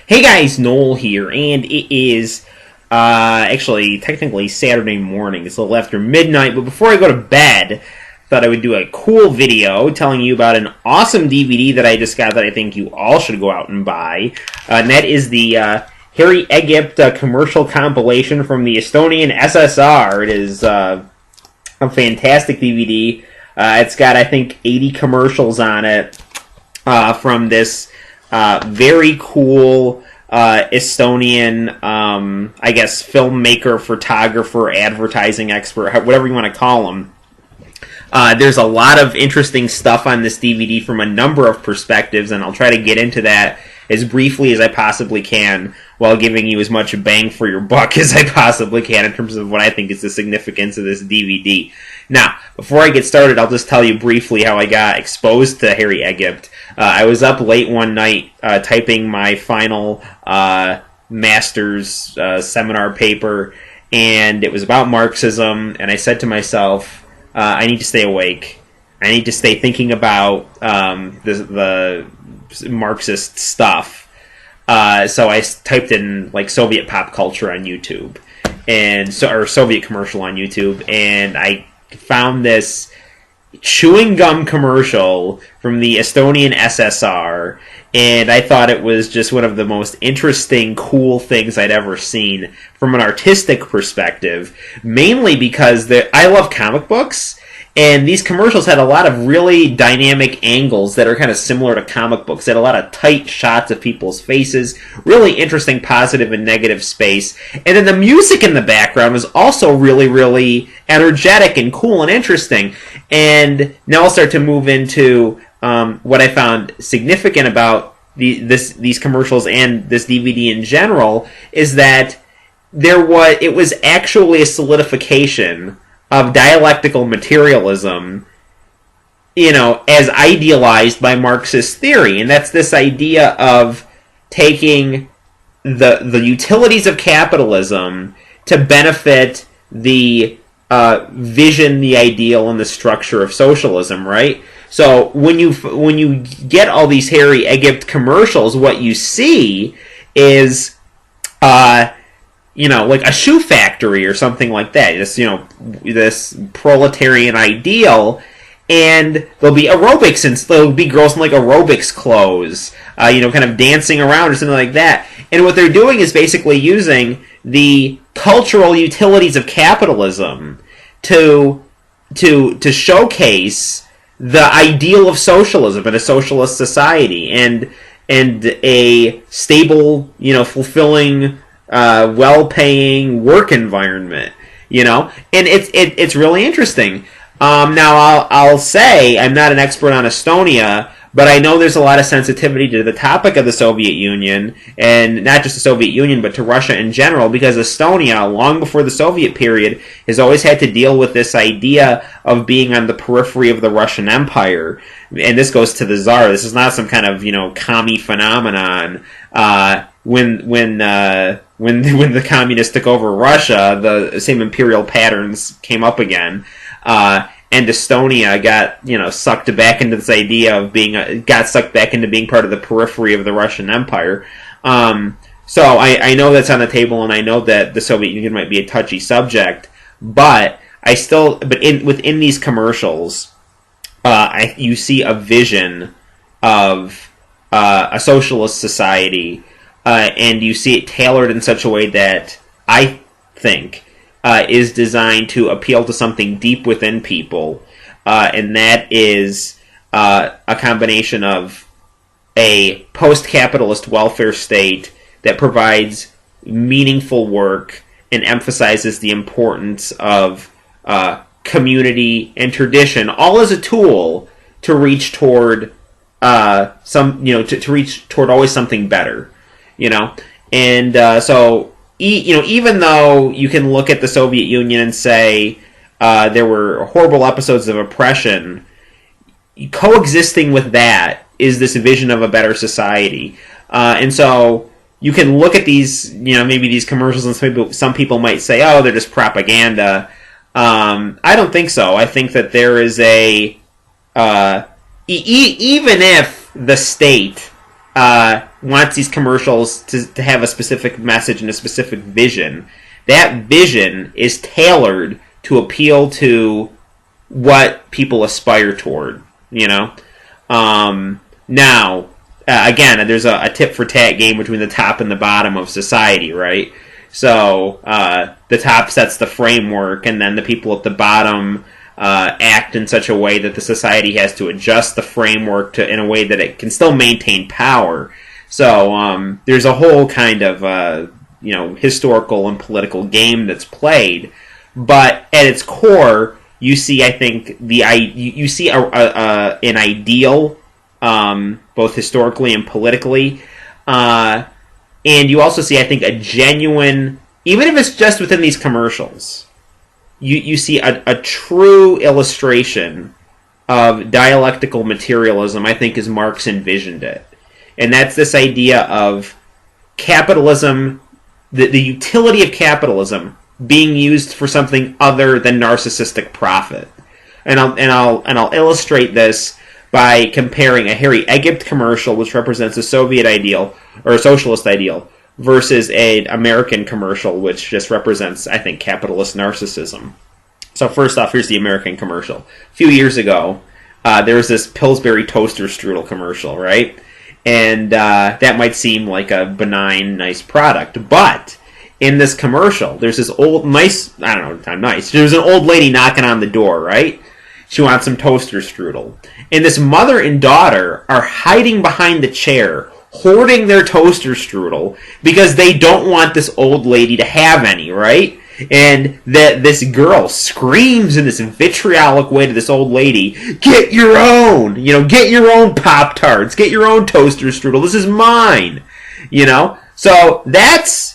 Hey guys, Noel here, and it is actually technically Saturday morning. It's a little after midnight, but before I go to bed, I thought I would do a cool video telling you about an awesome DVD that I just got that I think you all should go out and buy, and that is the Harry Egipt commercial compilation from the Estonian ESSR. It is a fantastic DVD. It's got, I think, 80 commercials on it from this very cool Estonian, I guess, filmmaker, photographer, advertising expert, whatever you want to call him. There's a lot of interesting stuff on this DVD from a number of perspectives, and I'll try to get into that as briefly as I possibly can while giving you as much bang for your buck as I possibly can in terms of what I think is the significance of this DVD. Now, before I get started, I'll just tell you briefly how I got exposed to Harry Egipt. I was up late one night typing my final master's seminar paper, and it was about Marxism, and I said to myself, I need to stay awake. I need to stay thinking about the Marxist stuff. So I typed in like Soviet pop culture on YouTube, or Soviet commercial on YouTube, and I found this chewing gum commercial from the Estonian SSR, and I thought it was just one of the most interesting, cool things I'd ever seen from an artistic perspective, mainly because I love comic books, and these commercials had a lot of really dynamic angles that are kind of similar to comic books. They had a lot of tight shots of people's faces, really interesting positive and negative space. And then the music in the background was also really, really energetic and cool and interesting. And now I'll start to move into what I found significant about these commercials and this DVD in general, is that it was actually a solidification of dialectical materialism, as idealized by Marxist theory. And that's this idea of taking the utilities of capitalism to benefit the vision, the ideal, and the structure of socialism, right? So when you get all these Harry Egipt commercials, what you see is like a shoe factory or something like that. This proletarian ideal, and there'll be aerobics, and there'll be girls in like aerobics clothes, kind of dancing around or something like that. And what they're doing is basically using the cultural utilities of capitalism to showcase the ideal of socialism and a socialist society, and a stable, fulfilling, well-paying work environment, and it's really interesting. Now I'll say I'm not an expert on Estonia, but I know there's a lot of sensitivity to the topic of the Soviet Union, and not just the Soviet Union, but to Russia in general, because Estonia, long before the Soviet period, has always had to deal with this idea of being on the periphery of the Russian Empire. And this goes to the Tsar. This is not some kind of, commie phenomenon. When the communists took over Russia, the same imperial patterns came up again. And Estonia got, sucked back into this idea of got sucked back into being part of the periphery of the Russian Empire. So I know that's on the table, and I know that the Soviet Union might be a touchy subject, but within these commercials, you see a vision of a socialist society, and you see it tailored in such a way that I think is designed to appeal to something deep within people, and that is a combination of a post-capitalist welfare state that provides meaningful work and emphasizes the importance of community and tradition, all as a tool to reach toward to reach toward always something better, and so. Even though you can look at the Soviet Union and say there were horrible episodes of oppression, coexisting with that is this vision of a better society. And so you can look at these, maybe these commercials, and some people might say, oh, they're just propaganda. I don't think so. I think that there is even if the state wants these commercials to have a specific message and a specific vision, that vision is tailored to appeal to what people aspire toward, you know? Now, again, there's a tit-for-tat game between the top and the bottom of society, right? So, the top sets the framework, and then the people at the bottom act in such a way that the society has to adjust the framework in a way that it can still maintain power. So, there's a whole kind of, historical and political game that's played, but at its core, you see, I think, you see an ideal, both historically and politically, and you also see, I think, a genuine, even if it's just within these commercials, you see a true illustration of dialectical materialism, I think, as Marx envisioned it. And that's this idea of capitalism, the utility of capitalism being used for something other than narcissistic profit. And I'll illustrate this by comparing a Harry Egipt commercial, which represents a Soviet ideal or a socialist ideal, versus an American commercial, which just represents, I think, capitalist narcissism. So first off, here's the American commercial. A few years ago, there was this Pillsbury toaster strudel commercial, right? And that might seem like a benign, nice product, but in this commercial, there's this there's an old lady knocking on the door, right? She wants some toaster strudel. And this mother and daughter are hiding behind the chair, hoarding their toaster strudel, because they don't want this old lady to have any, right? And this girl screams in this vitriolic way to this old lady, "Get your own! Get your own Pop-Tarts! Get your own toaster strudel! This is mine!" So that's,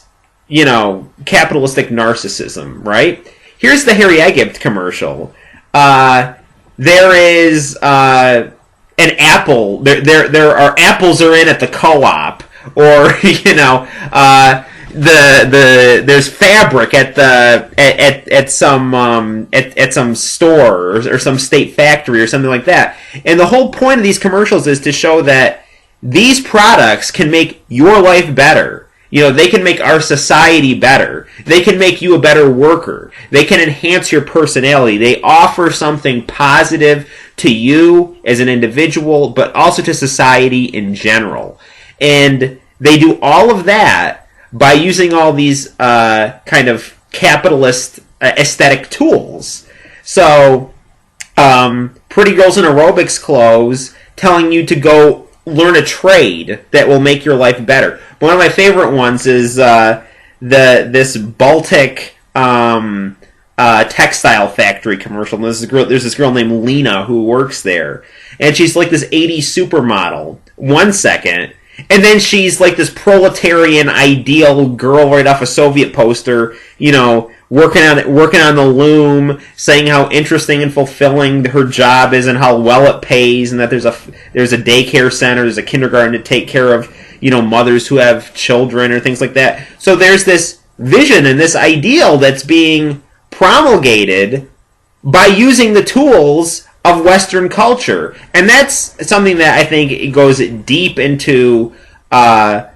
capitalistic narcissism, right? Here's the Harry Egipt commercial. There is an apple. There are apples are in at the co-op, or there's fabric at some store or some state factory or something like that. And the whole point of these commercials is to show that these products can make your life better. They can make our society better. They can make you a better worker. They can enhance your personality. They offer something positive to you as an individual, but also to society in general. And they do all of that by using all these kind of capitalist aesthetic tools. So, pretty girls in aerobics clothes telling you to go learn a trade that will make your life better. One of my favorite ones is this Baltic textile factory commercial. And there's this girl named Lena who works there, and she's like this 80s supermodel 1 second, and then she's like this proletarian ideal girl right off a Soviet poster, working on the loom, saying how interesting and fulfilling her job is and how well it pays, and that there's a daycare center, there's a kindergarten to take care of mothers who have children or things like that. So there's this vision and this ideal that's being promulgated by using the tools of Western culture. And that's something that I think goes deep into, and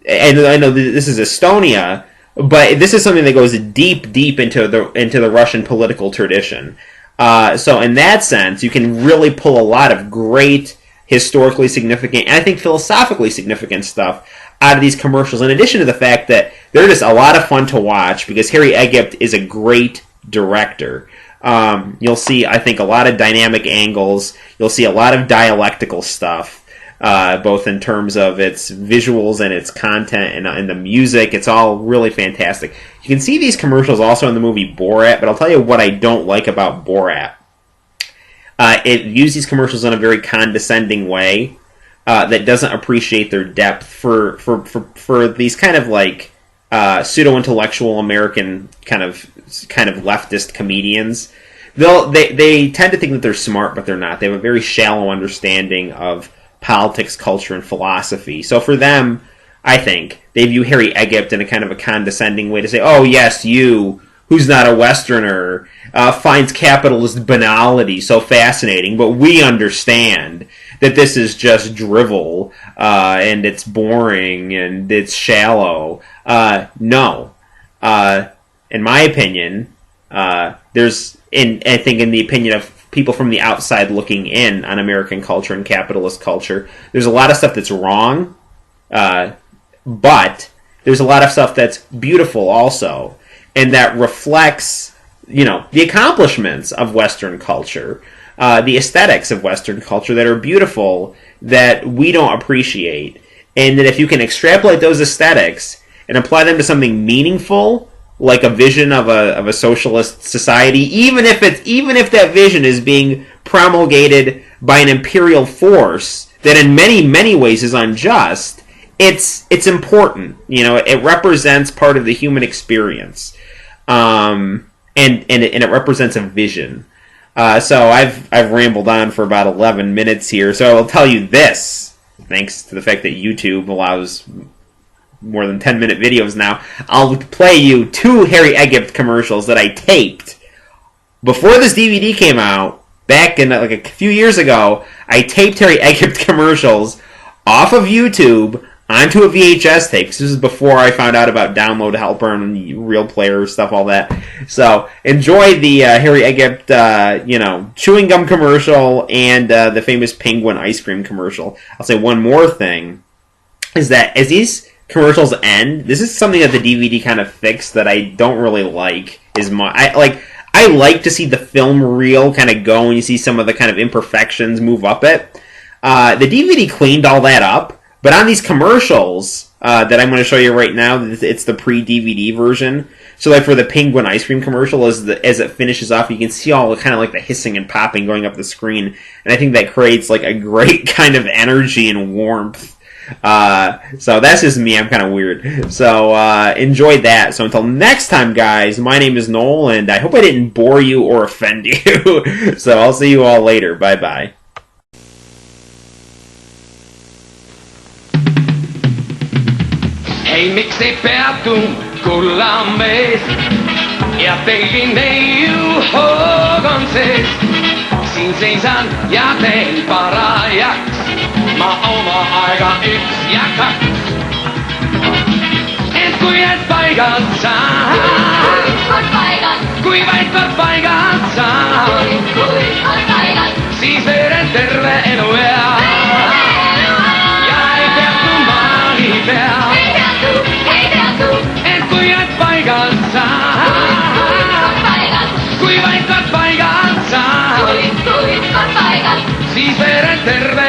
I know this is Estonia, but this is something that goes deep into the Russian political tradition. So in that sense, you can really pull a lot of great historically significant, and I think philosophically significant stuff out of these commercials, in addition to the fact that they're just a lot of fun to watch, because Harry Egipt is a great director. You'll see, I think, a lot of dynamic angles. You'll see a lot of dialectical stuff, both in terms of its visuals and its content and the music. It's all really fantastic. You can see these commercials also in the movie Borat, but I'll tell you what I don't like about Borat. It uses these commercials in a very condescending way that doesn't appreciate their depth for these kind of like pseudo-intellectual American kind of leftist comedians. They tend to think that they're smart, but they're not. They have a very shallow understanding of politics, culture, and philosophy. So for them, I think, they view Harry Egipt in a kind of a condescending way to say, "Oh yes, you, who's not a Westerner, finds capitalist banality so fascinating, but we understand that this is just drivel, and it's boring, and it's shallow. No. In my opinion, I think in the opinion of people from the outside looking in on American culture and capitalist culture, there's a lot of stuff that's wrong, but there's a lot of stuff that's beautiful also, and that reflects, the accomplishments of Western culture, the aesthetics of Western culture that are beautiful, that we don't appreciate. And that if you can extrapolate those aesthetics and apply them to something meaningful, like a vision of a socialist society, even if that vision is being promulgated by an imperial force that in many, many ways is unjust, it's important. It represents part of the human experience, and it represents a vision. So I've rambled on for about 11 minutes here. So I'll tell you this, thanks to the fact that YouTube allows more than 10-minute videos now, I'll play you 2 Harry Egipt commercials that I taped before this DVD came out, back in like a few years ago. I taped Harry Egipt commercials off of YouTube onto a VHS tape. This is before I found out about Download Helper and Real Player stuff, all that. So enjoy the Harry Egipt, chewing gum commercial and the famous penguin ice cream commercial. I'll say one more thing, is that as these commercials end, this is something that the DVD kind of fixed that I don't really like. I like to see the film reel kind of go and you see some of the kind of imperfections move up it. The DVD cleaned all that up, but on these commercials that I'm going to show you right now, it's the pre-DVD version. So like for the penguin ice cream commercial, as it finishes off, you can see all kind of like the hissing and popping going up the screen, and I think that creates like a great kind of energy and warmth. So that's just me. I'm kind of weird. So enjoy that. So until next time, guys, my name is Noel, and I hope I didn't bore you or offend you. So I'll see you all later. Bye-bye. Hei, miksi peatun kullamees? Ja tein ei juhogon sees. Siin seisan ja teen parajaks. Mä oma aika 1 ja 2. Et kui et paigat saa. Kui väitvät paigat saa. Siis vedän terve eluea. Ja ei peatu maali peal. Et kui et paigat saa. Kui väitvät paigat saa. Siis vedän terve